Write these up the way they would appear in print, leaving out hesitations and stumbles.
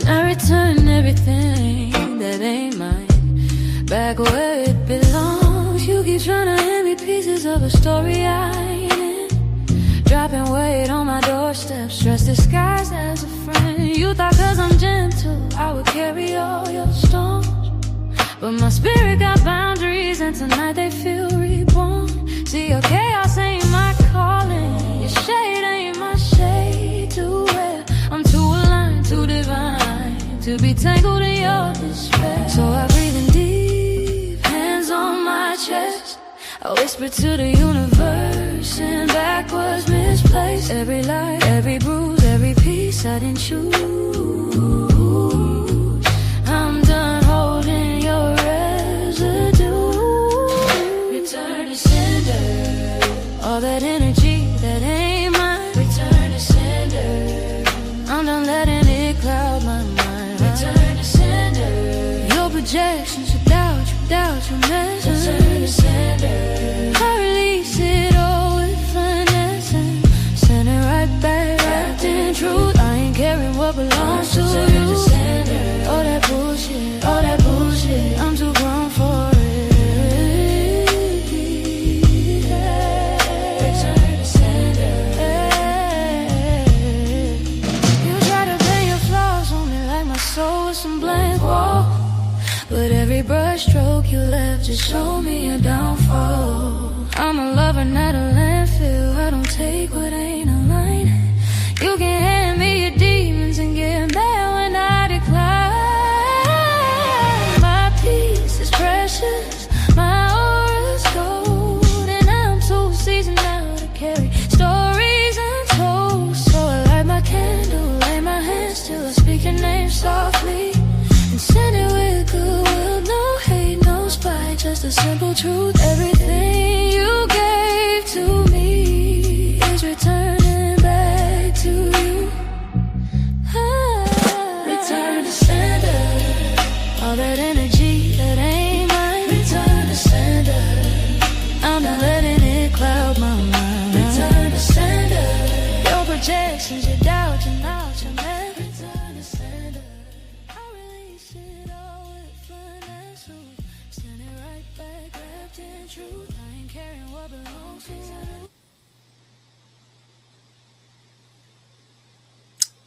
I return everything that ain't mine back where it belongs. You keep trying to hand me pieces of a story I ain't in, dropping weight on my doorstep, stress disguised as a friend. You thought 'cause I'm gentle I would carry all your storms, but my spirit got boundaries and tonight they feel reborn. See, your chaos ain't my calling, your shade ain't my shade to wear. I'm too aligned, too divine to be tangled in your despair. So I breathe in deep, hands on my chest. I whisper to the universe and backwards misplaced. Every lie, every bruise, every piece I didn't choose. I'm done holding your residue. Return to sender. All that energy that ain't mine. Return to sender. I'm done letting it cloud my mind. Return to sender. Your projections, your doubt, your measures. Return to sender. I release it all with finesse and send it right back, wrapped in truth. I ain't caring what belongs to you. All that bullshit, I'm too grown for it. Return to sender. You try to paint your flaws on me like my soul was some blank wall, but every brush stroke you left just showed me a downfall. I'm a lover, not a landfill. I don't take what ain't aligned. You can hand me your demons and get mad when I decline. My peace is precious, my aura's gold, and I'm too seasoned now to carry stories untold. So I light my candle, lay my hands till I speak your name softly, and send it with goodwill. No hate, no spite, just a simple truth. Everything you gave to me is returning back to you. Return to sender. All that energy that ain't mine. Return to sender. I'm not letting it cloud my mind. Return to sender. Your projections, your doubt, your knowledge, your man. Return to sender. I release it all with finesse. Send it right back, wrapped in truth. I ain't caring what belongs to you.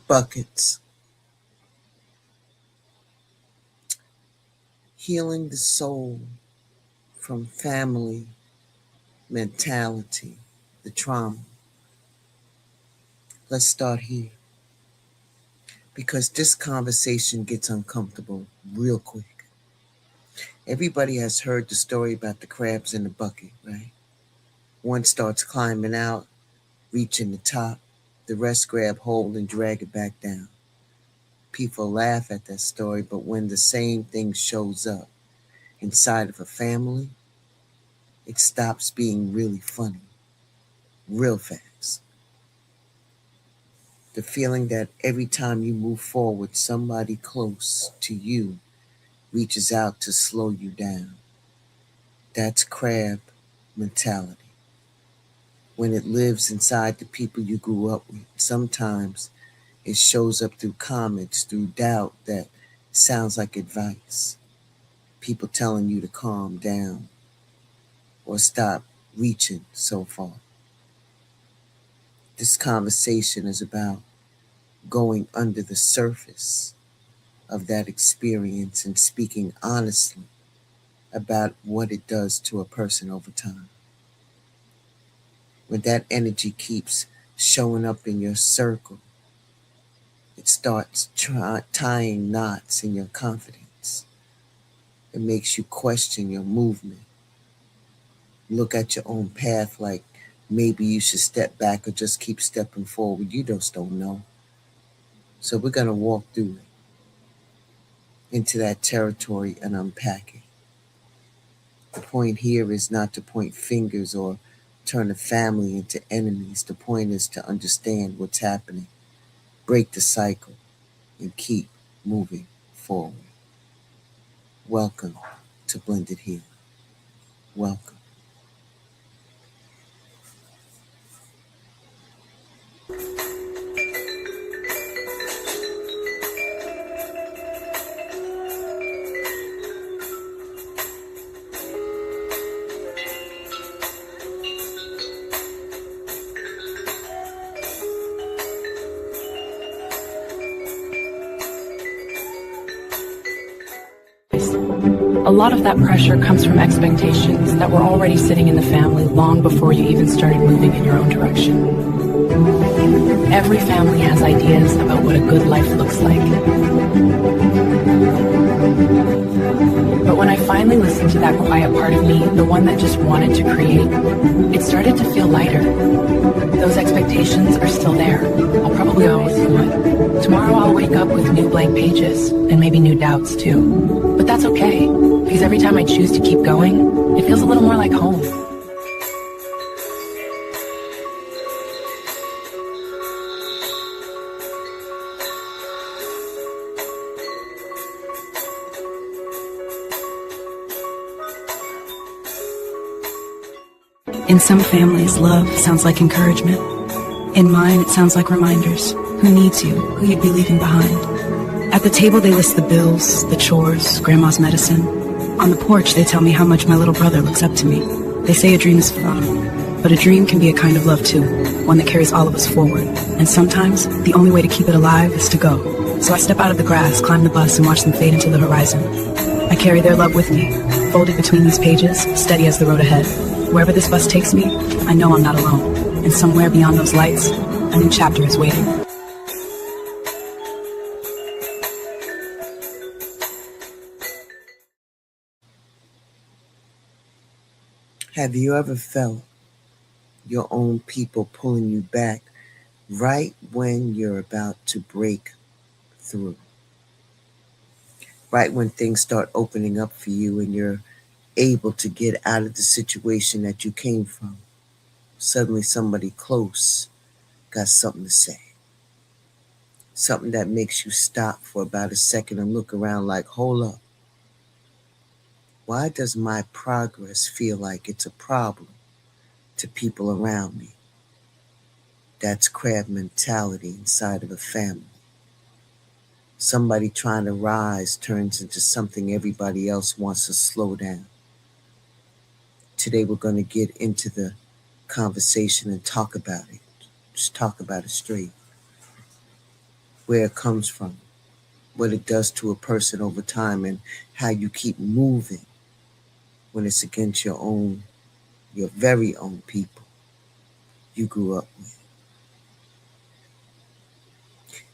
Buckets. Healing the soul from family mentality, the trauma. Let's start here, because this conversation gets uncomfortable real quick. Everybody has heard the story about the crabs in the bucket, right? One starts climbing out, reaching the top. The rest grab hold and drag it back down. People laugh at that story, but when the same thing shows up inside of a family, it stops being really funny, real fast. The feeling that every time you move forward, somebody close to you reaches out to slow you down. That's crab mentality. When it lives inside the people you grew up with, sometimes it shows up through comments, through doubt that sounds like advice. People telling you to calm down or stop reaching so far. This conversation is about going under the surface of that experience and speaking honestly about what it does to a person over time. When that energy keeps showing up in your circle, it starts tying knots in your confidence. It makes you question your movement. Look at your own path like maybe you should step back or just keep stepping forward. You just don't know. So we're going to walk through it, into that territory and unpack it. The point here is not to point fingers or turn a family into enemies. The point is to understand what's happening, break the cycle, and keep moving forward. Welcome to Blended Healing. Welcome. families. A lot of that pressure comes from expectations that were already sitting in the family long before you even started moving in your own direction. Every family has ideas about what a good life looks like. But when I finally listened to that quiet part of me, the one that just wanted to create, it started to feel lighter. Those expectations are still there. I'll probably always feel it. Tomorrow I'll wake up with new blank pages, and maybe new doubts too. But that's okay, because every time I choose to keep going, it feels a little more like home. In some families, love sounds like encouragement. In mine, it sounds like reminders. Who needs you? Who you'd be leaving behind? At the table, they list the bills, the chores, grandma's medicine. On the porch, they tell me how much my little brother looks up to me. They say a dream is fun, but a dream can be a kind of love too, one that carries all of us forward. And sometimes, the only way to keep it alive is to go. So I step out of the grass, climb the bus, and watch them fade into the horizon. I carry their love with me, folded between these pages, steady as the road ahead. Wherever this bus takes me, I know I'm not alone. And somewhere beyond those lights, a new chapter is waiting. Have you ever felt your own people pulling you back right when you're about to break through? Right when things start opening up for you and you're able to get out of the situation that you came from. Suddenly somebody close got something to say. Something that makes you stop for about a second and look around like, hold up. Why does my progress feel like it's a problem to people around me? That's crab mentality inside of a family. Somebody trying to rise turns into something everybody else wants to slow down. Today we're going to get into the conversation and talk about it. Just talk about it straight. Where it comes from, what it does to a person over time, and how you keep moving when it's against your very own people you grew up with.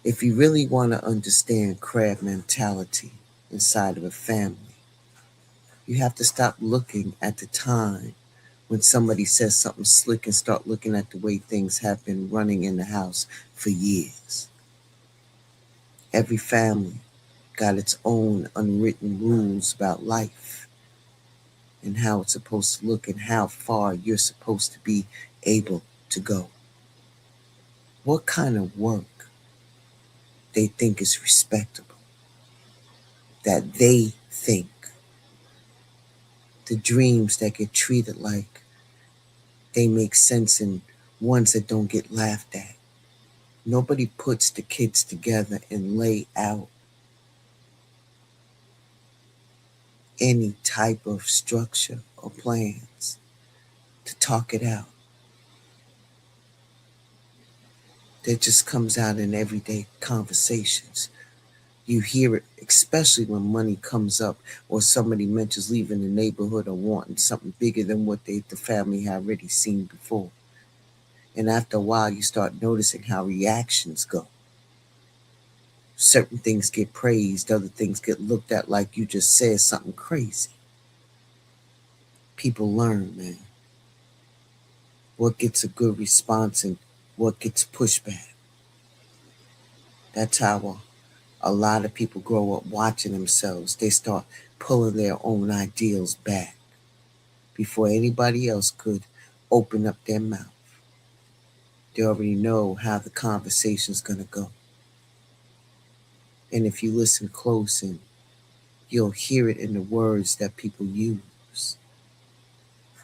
If you really want to understand crab mentality inside of a family, you have to stop looking at the time when somebody says something slick and start looking at the way things have been running in the house for years. Every family got its own unwritten rules about life and how it's supposed to look and how far you're supposed to be able to go. What kind of work they think is respectable, that they think. The dreams that get treated like they make sense and ones that don't get laughed at. Nobody puts the kids together and lay out any type of structure or plans to talk it out. That just comes out in everyday conversations. You hear it, especially when money comes up or somebody mentions leaving the neighborhood or wanting something bigger than what the family had already seen before. And after a while, you start noticing how reactions go. Certain things get praised, other things get looked at like you just said something crazy. People learn, man. What gets a good response and what gets pushback. That's how a lot of people grow up watching themselves. They start pulling their own ideals back before anybody else could open up their mouth. They already know how the conversation's going to go. And if you listen close, and you'll hear it in the words that people use.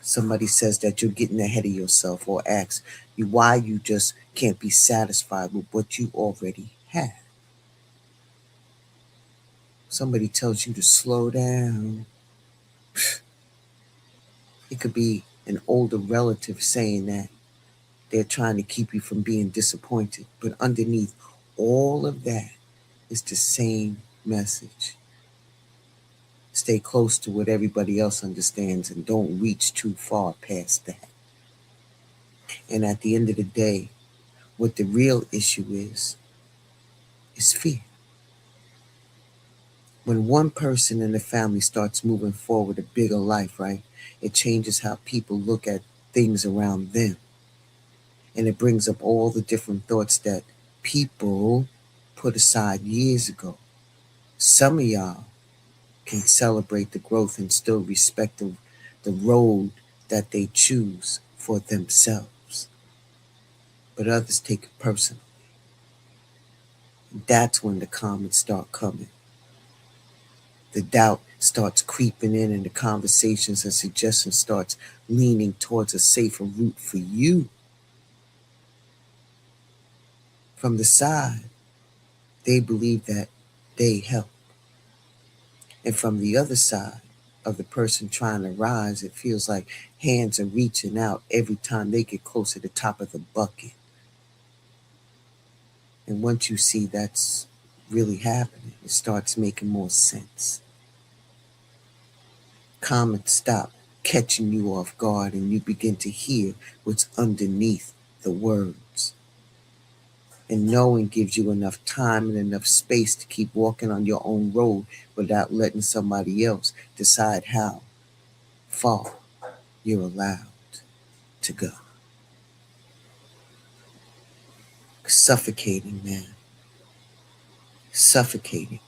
Somebody says that you're getting ahead of yourself, or asks you why you just can't be satisfied with what you already have. Somebody tells you to slow down. It could be an older relative saying that they're trying to keep you from being disappointed. But underneath all of that is the same message. Stay close to what everybody else understands and don't reach too far past that. And at the end of the day, what the real issue is fear. When one person in the family starts moving forward a bigger life, right, it changes how people look at things around them. And it brings up all the different thoughts that people put aside years ago. Some of y'all can celebrate the growth and still respect the road that they choose for themselves. But others take it personally. That's when the comments start coming. The doubt starts creeping in and the conversations and suggestions starts leaning towards a safer route for you. From the side, they believe that they help. And from the other side of the person trying to rise, it feels like hands are reaching out every time they get close to the top of the bucket. And once you see that's really happening, it starts making more sense. Comments stop catching you off guard and you begin to hear what's underneath the words. And knowing gives you enough time and enough space to keep walking on your own road without letting somebody else decide how far you're allowed to go. Suffocating, man. Suffocating.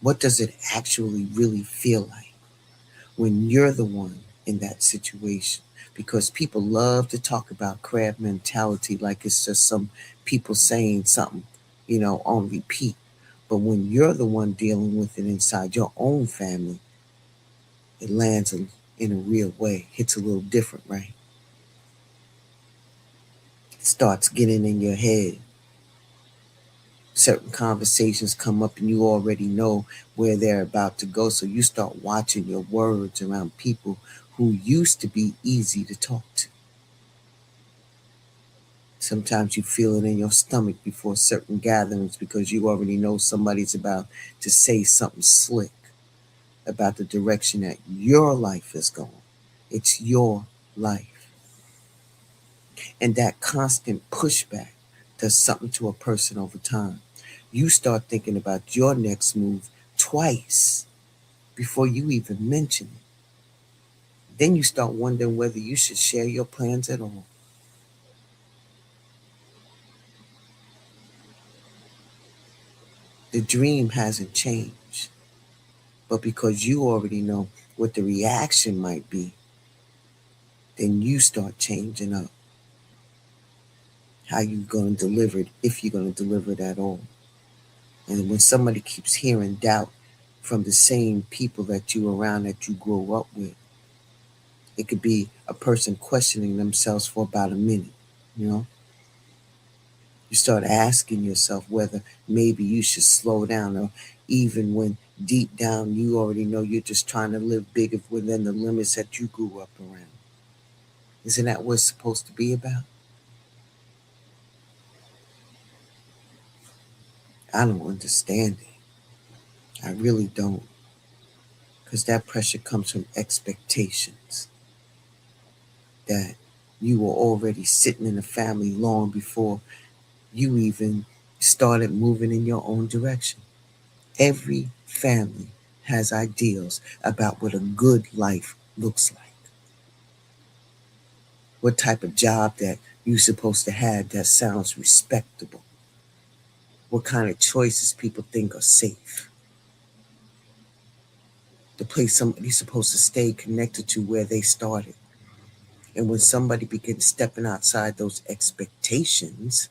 What does it actually really feel like when you're the one in that situation? Because people love to talk about crab mentality like it's just some people saying something, on repeat. But when you're the one dealing with it inside your own family, it lands in a real way. Hits a little different, right? It starts getting in your head. Certain conversations come up and you already know where they're about to go. So you start watching your words around people who used to be easy to talk to. Sometimes you feel it in your stomach before certain gatherings because you already know somebody's about to say something slick about the direction that your life is going. It's your life. And that constant pushback does something to a person over time. You start thinking about your next move twice before you even mention it. Then you start wondering whether you should share your plans at all. The dream hasn't changed, but because you already know what the reaction might be, then you start changing up how you're going to deliver it, if you're going to deliver it at all. And when somebody keeps hearing doubt from the same people that you around, that you grow up with, it could be a person questioning themselves for about a minute, You start asking yourself whether maybe you should slow down, or even when deep down you already know you're just trying to live bigger within the limits that you grew up around. Isn't that what it's supposed to be about? I don't understand it. I really don't. Because that pressure comes from expectations that you were already sitting in a family long before you even started moving in your own direction. Every family has ideals about what a good life looks like. What type of job that you're supposed to have that sounds respectable. What kind of choices people think are safe. The place somebody's supposed to stay connected to where they started. And when somebody begins stepping outside those expectations,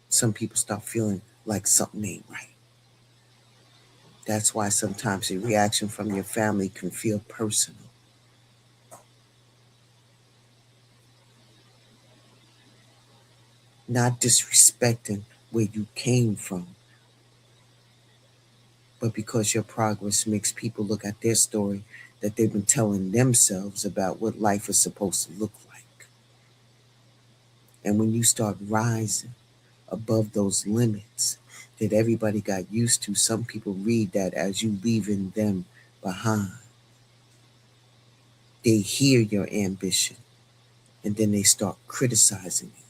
some people start feeling like something ain't right. That's why sometimes the reaction from your family can feel personal. Not disrespecting where you came from, but because your progress makes people look at their story that they've been telling themselves about what life is supposed to look like. And when you start rising, above those limits that everybody got used to. Some people read that as you leaving them behind. They hear your ambition and then they start criticizing it.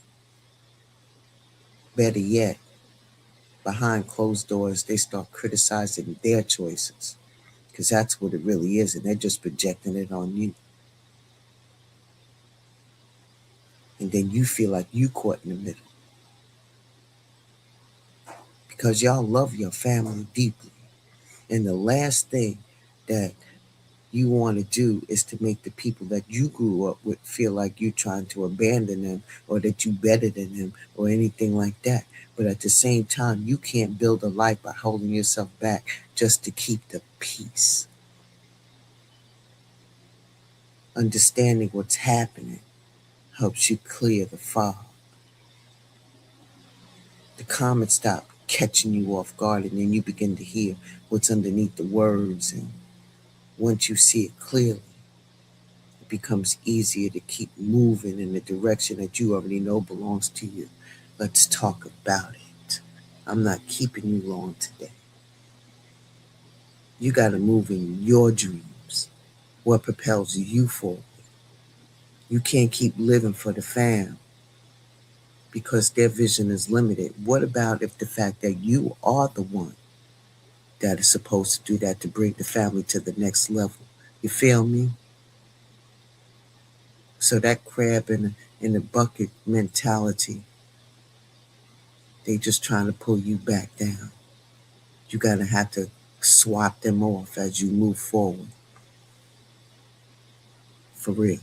Better yet, behind closed doors, they start criticizing their choices, because that's what it really is, and they're just projecting it on you. And then you feel like you caught in the middle, because y'all love your family deeply. And the last thing that you want to do is to make the people that you grew up with feel like you're trying to abandon them or that you better than them or anything like that. But at the same time, you can't build a life by holding yourself back just to keep the peace. Understanding what's happening helps you clear the fog. The comments stop catching you off guard, and then you begin to hear what's underneath the words. And once you see it clearly, it becomes easier to keep moving in the direction that you already know belongs to you. Let's talk about it. I'm not keeping you long today. You got to move in your dreams, what propels you forward. You can't keep living for the fam because their vision is limited. What about if the fact that you are the one that is supposed to do that to bring the family to the next level? You feel me? So that crab in the bucket mentality, they just trying to pull you back down. You gotta have to swap them off as you move forward. For real.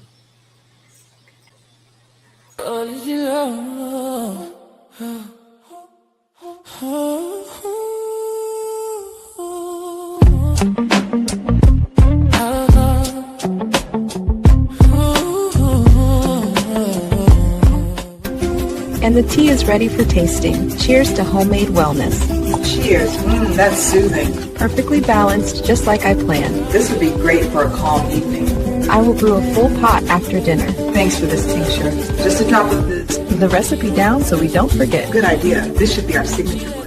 And the tea is ready for tasting. Cheers to homemade wellness. Cheers. That's soothing. Perfectly balanced, just like I planned. This would be great for a calm evening. I will brew a full pot after dinner. Thanks for this tincture. Just a drop of this. The recipe down so we don't forget. Good idea. This should be our signature blend.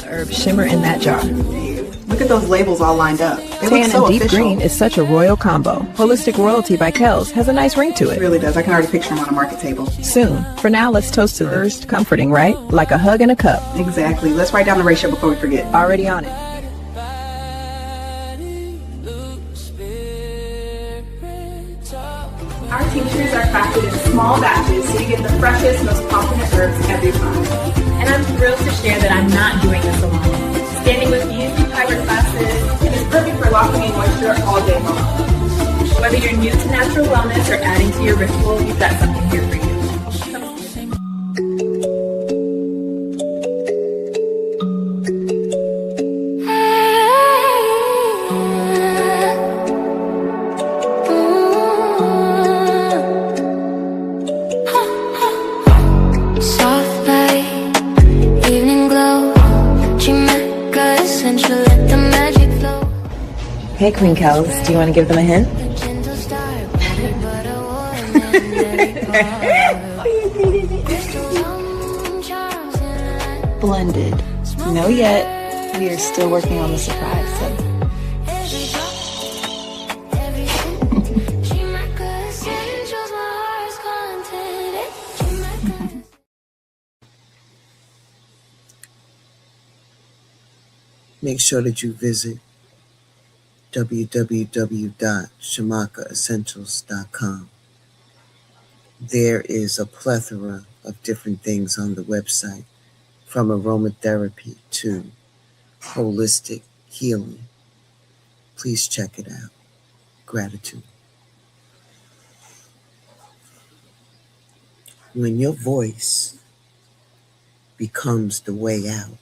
The herbs shimmer in that jar. Look at those labels all lined up. They Tan look so and deep official. green is such a royal combo. Holistic Royalty by Kels has a nice ring to It it. really does. I can already picture them on a market table. Soon. For now, let's toast to the first. Comforting, right? Like a hug in a cup. Exactly. Let's write down the ratio before we forget. Already on it. Our tinctures are crafted in small batches so you get the freshest, most confident herbs every time. And I'm thrilled to share that I'm not doing this alone. Standing with you through private classes is perfect for locking in moisture all day long. Whether you're new to natural wellness or adding to your ritual, we've got something here for you. Soft light, evening glow, Jamaica essential, let the magic flow. Hey, Queen Kels, do you want to give them a hint? The gentle star, peanut butter, warm and very Blended. No yet. We are still working on the surprise. So. Make sure that you visit www.shamakaessentials.com. There is a plethora of different things on the website, from aromatherapy to holistic healing. Please check it out. Gratitude. When your voice becomes the way out,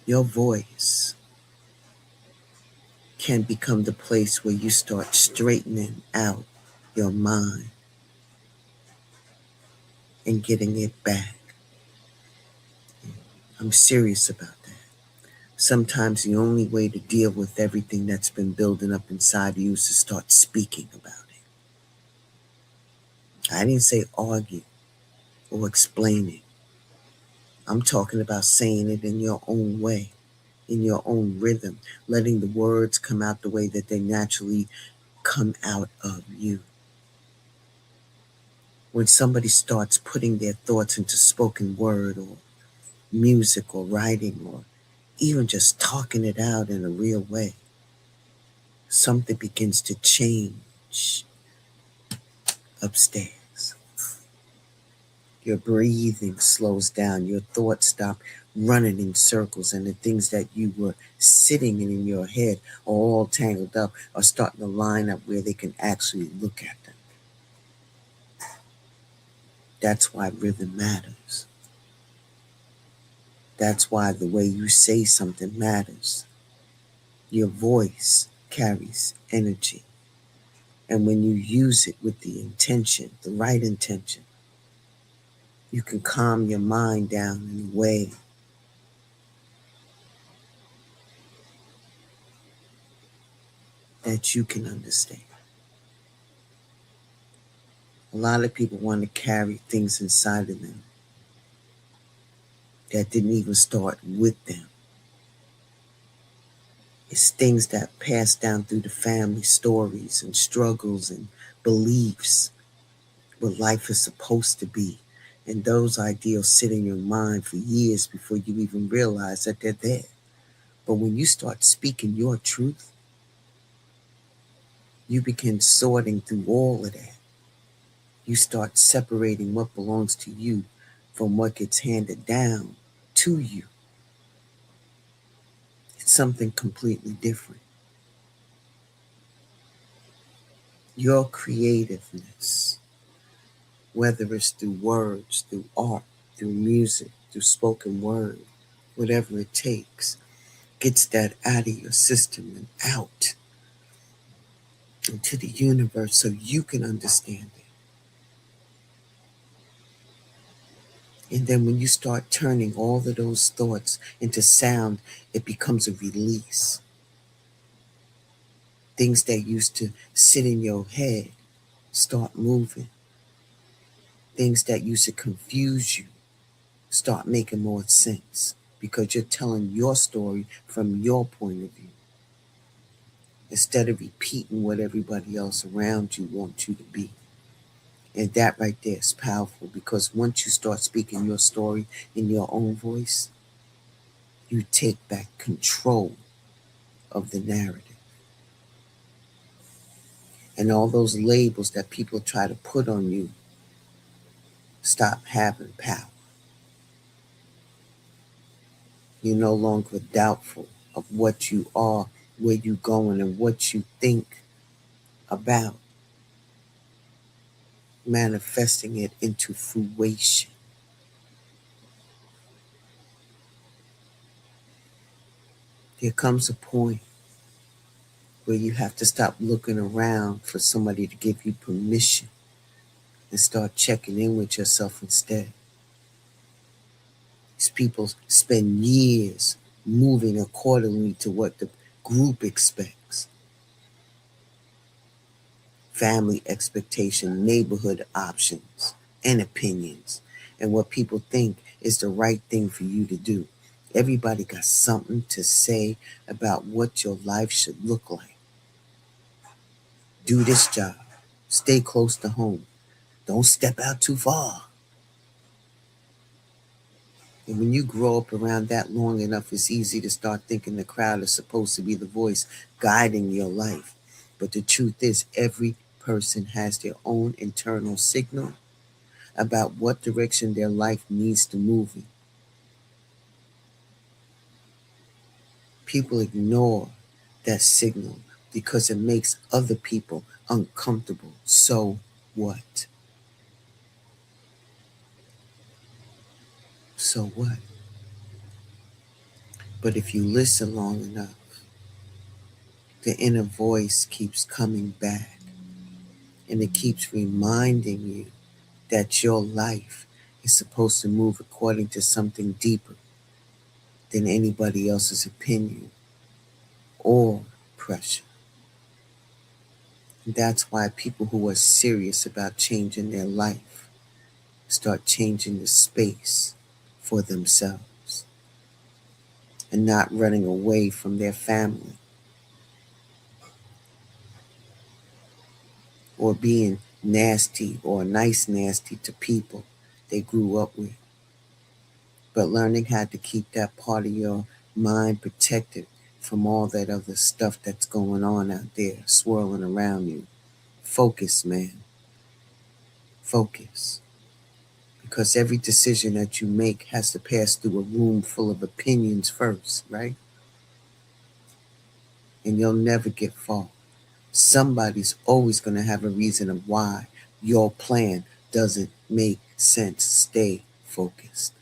your voice can become the place where you start straightening out your mind and getting it back. I'm serious about that. Sometimes the only way to deal with everything that's been building up inside of you is to start speaking about it. I didn't say argue or explain it. I'm talking about saying it in your own way, in your own rhythm, letting the words come out the way that they naturally come out of you. When somebody starts putting their thoughts into spoken word or music or writing or even just talking it out in a real way, something begins to change upstairs. Your breathing slows down, your thoughts stop running in circles, and the things that you were sitting in your head are all tangled up, are starting to line up where they can actually look at them. That's why rhythm matters. That's why the way you say something matters. Your voice carries energy. And when you use it with the intention, the right intention, you can calm your mind down in a way that you can understand. A lot of people want to carry things inside of them that didn't even start with them. It's things that pass down through the family, stories and struggles and beliefs, what life is supposed to be. And those ideals sit in your mind for years before you even realize that they're there. But when you start speaking your truth, you begin sorting through all of that. You start separating what belongs to you from what gets handed down to you. It's something completely different. Your creativeness, whether it's through words, through art, through music, through spoken word, whatever it takes, gets that out of your system and out into the universe so you can understand it. And then when you start turning all of those thoughts into sound, it becomes a release. Things that used to sit in your head start moving. Things that used to confuse you start making more sense because you're telling your story from your point of view instead of repeating what everybody else around you wants you to be. And that right there is powerful because once you start speaking your story in your own voice, you take back control of the narrative. And all those labels that people try to put on you stop having power. You're no longer doubtful of what you are, where you're going, and what you think about manifesting it into fruition. There comes a point where you have to stop looking around for somebody to give you permission and start checking in with yourself instead. These people spend years moving accordingly to what the group expects. Family expectation, neighborhood options, and opinions, and what people think is the right thing for you to do. Everybody got something to say about what your life should look like. Do this job. Stay close to home. Don't step out too far. And when you grow up around that long enough, it's easy to start thinking the crowd is supposed to be the voice guiding your life. But the truth is, every person has their own internal signal about what direction their life needs to move in. People ignore that signal because it makes other people uncomfortable. So what? So what? But if you listen long enough, the inner voice keeps coming back, and it keeps reminding you that your life is supposed to move according to something deeper than anybody else's opinion or pressure. And that's why people who are serious about changing their life start changing the space for themselves and not running away from their family or being nasty or nice nasty to people they grew up with. But learning how to keep that part of your mind protected from all that other stuff that's going on out there swirling around you. Focus, man. Focus. Because every decision that you make has to pass through a room full of opinions first, right? And you'll never get far. Somebody's always going to have a reason of why your plan doesn't make sense. Stay focused.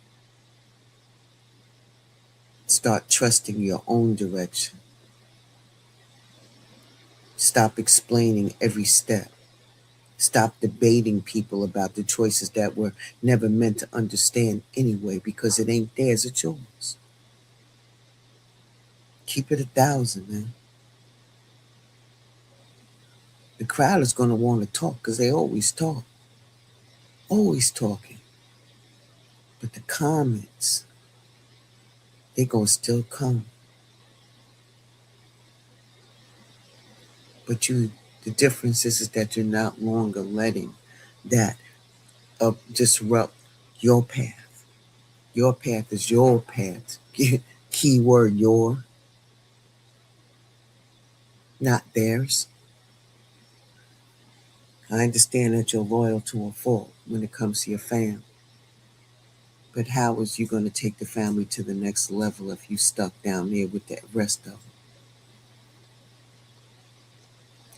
Start trusting your own direction. Stop explaining every step. Stop debating people about the choices that were never meant to understand anyway, because it ain't theirs, it's yours. Keep it 1,000, man. The crowd is going to want to talk because they always talk. Always talking. But the comments, they're going to still come. But the difference is that you're not longer letting that disrupt your path. Your path is your path. Keyword your, not theirs. I understand that you're loyal to a fault when it comes to your family. But how is you going to take the family to the next level if you stuck down there with the rest of them?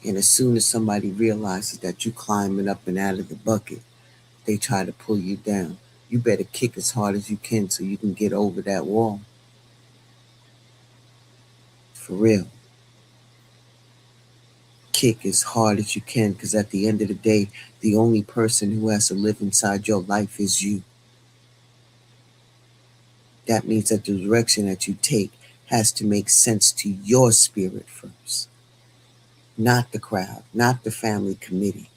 And as soon as somebody realizes that you climbing up and out of the bucket, they try to pull you down. You better kick as hard as you can so you can get over that wall. For real. Kick as hard as you can, because at the end of the day, the only person who has to live inside your life is you. That means that the direction that you take has to make sense to your spirit first. Not the crowd, not the family committee.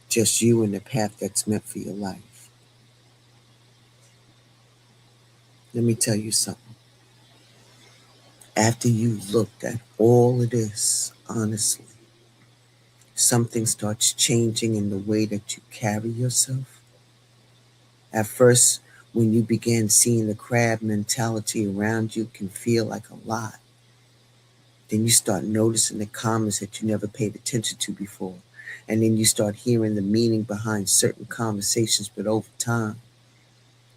Just you and the path that's meant for your life. Let me tell you something. After you looked at all of this, honestly, something starts changing in the way that you carry yourself. At first, when you begin seeing the crab mentality around you, can feel like a lot. Then you start noticing the comments that you never paid attention to before. And then you start hearing the meaning behind certain conversations. But over time,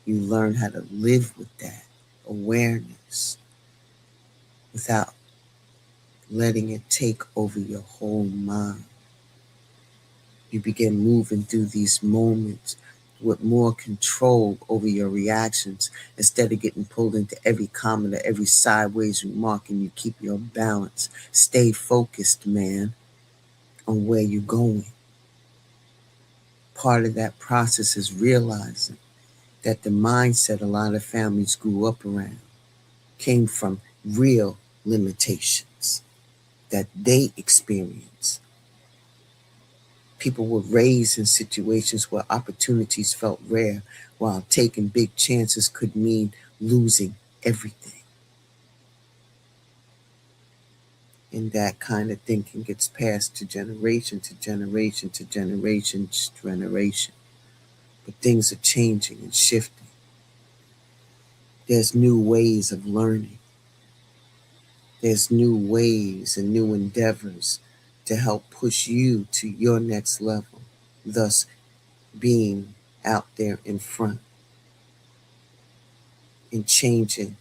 you learn how to live with that awareness without letting it take over your whole mind. You begin moving through these moments with more control over your reactions instead of getting pulled into every comment or every sideways remark, and you keep your balance. Stay focused, man, on where you're going. Part of that process is realizing that the mindset a lot of families grew up around came from real limitations that they experienced. People were raised in situations where opportunities felt rare, while taking big chances could mean losing everything. And that kind of thinking gets passed to generation to generation to generation to generation. But things are changing and shifting. There's new ways of learning. There's new ways and new endeavors to help push you to your next level, thus being out there in front and changing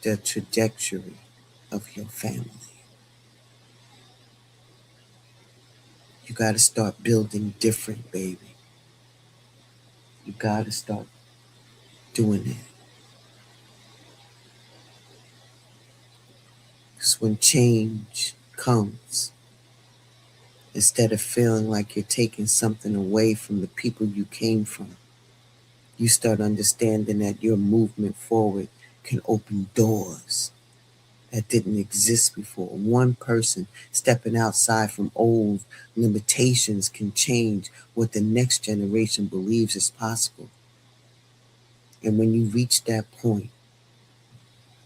the trajectory of your family. You got to start building different, baby. You got to start doing that. Because when change comes, instead of feeling like you're taking something away from the people you came from, you start understanding that your movement forward can open doors that didn't exist before. One person stepping outside from old limitations can change what the next generation believes is possible. And when you reach that point,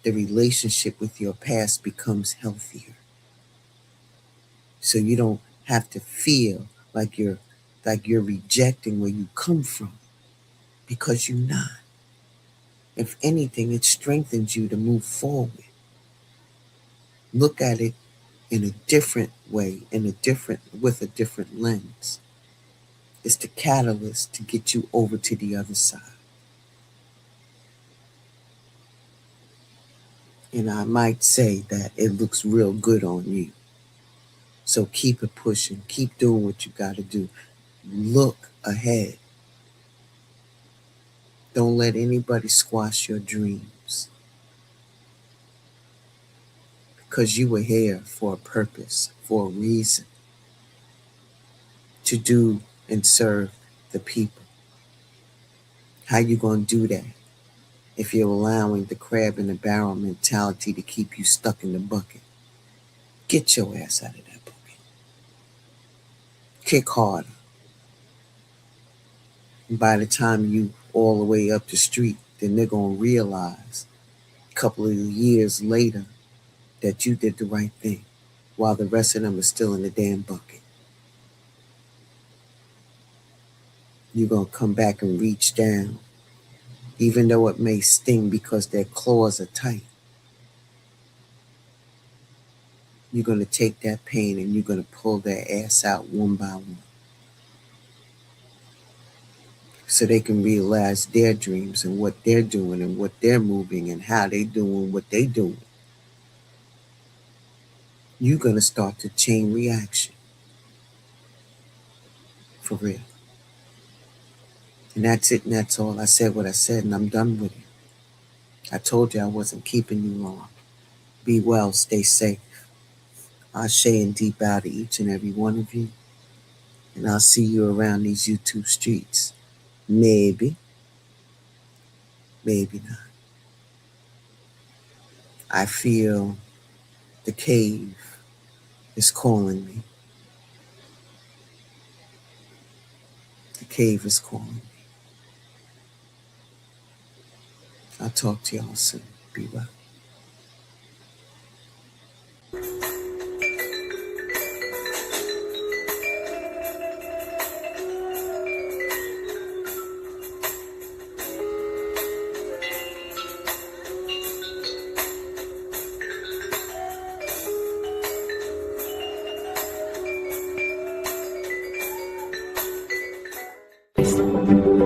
the relationship with your past becomes healthier. So you don't have to feel like you're rejecting where you come from, because you're not. If anything, it strengthens you to move forward. Look at it in a different way, with a different lens. It's the catalyst to get you over to the other side. And I might say that it looks real good on you. So keep it pushing. Keep doing what you got to do. Look ahead. Don't let anybody squash your dreams. Because you were here for a purpose, for a reason. To do and serve the people. How you going to do that if you're allowing the crab in the barrel mentality to keep you stuck in the bucket? Get your ass out of that bucket. Kick harder. And by the time you all the way up the street, then they're going to realize a couple of years later that you did the right thing, while the rest of them are still in the damn bucket. You're going to come back and reach down, even though it may sting because their claws are tight. You're going to take that pain and you're going to pull their ass out one by one, so they can realize their dreams and what they're doing and what they're moving and how they doing what they doing. You're going to start the chain reaction. For real. And that's it, and that's all. I said what I said, and I'm done with it. I told you I wasn't keeping you long. Be well, stay safe. Ashe and deep out to each and every one of you. And I'll see you around these YouTube streets. Maybe. Maybe not. I feel the cave is calling me. The cave is calling me. I'll talk to y'all soon. Be well.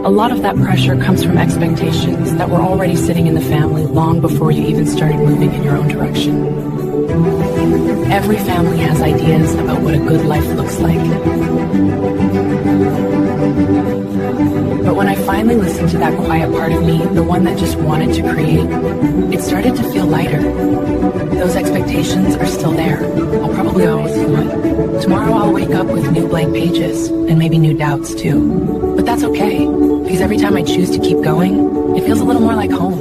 A lot of that pressure comes from expectations that were already sitting in the family long before you even started moving in your own direction. Every family has ideas about what a good life looks like. But when I finally listened to that quiet part of me, the one that just wanted to create, it started to feel lighter. Those expectations are still there. I'll probably always do it. Tomorrow I'll wake up with new blank pages, and maybe new doubts too. But that's okay, because every time I choose to keep going, it feels a little more like home.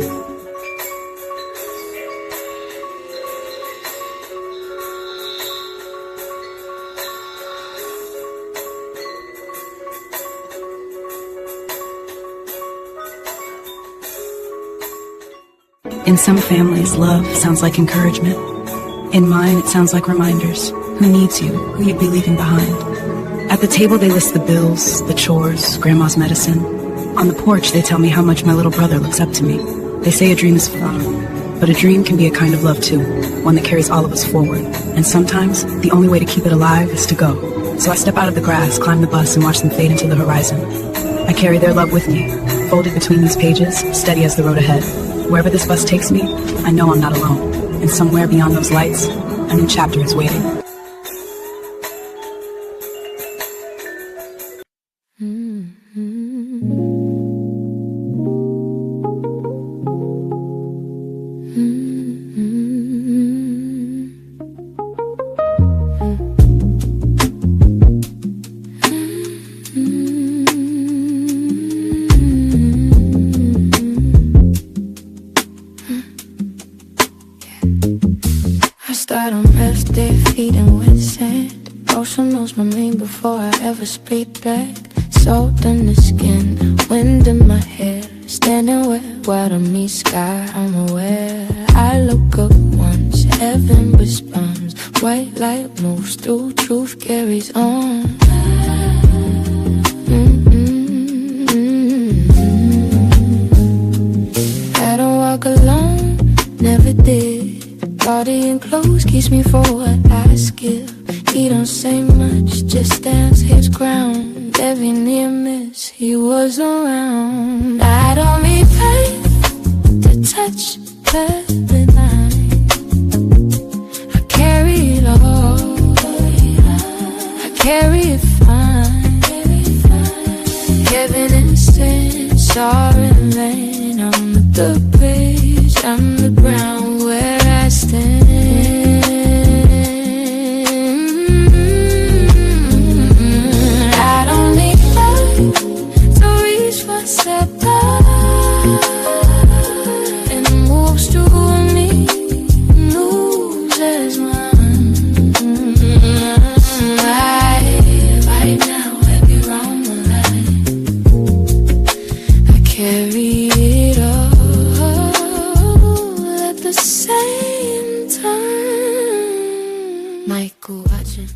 In some families, love sounds like encouragement. In mine, it sounds like reminders. Who needs you? Who you'd be leaving behind? At the table, they list the bills, the chores, grandma's medicine. On the porch, they tell me how much my little brother looks up to me. They say a dream is fun, but a dream can be a kind of love too, one that carries all of us forward. And sometimes, the only way to keep it alive is to go. So I step out of the grass, climb the bus, and watch them fade into the horizon. I carry their love with me, folded between these pages, steady as the road ahead. Wherever this bus takes me, I know I'm not alone. And somewhere beyond those lights, a new chapter is waiting. Start on left, their feet in wet sand. Ocean knows my name before I ever speak back. Salt in the skin, wind in my hair. Standing where to meet sky, I'm aware. I look up once, heaven responds. White light moves through, truth carries on. I don't walk alone, never did. Body and clothes keeps me for what I skill. He don't say much, just stands his ground. Every near miss, he was around. I don't need pain to touch the line. I carry it all, I carry it fine. Heaven and sin, sorry rain. I'm the bridge, I'm the ground where I stand. I don't need love to reach what's above, and it moves through me, moves as one. Right now, every wrong line, I carry it all at the same time. Michael watching.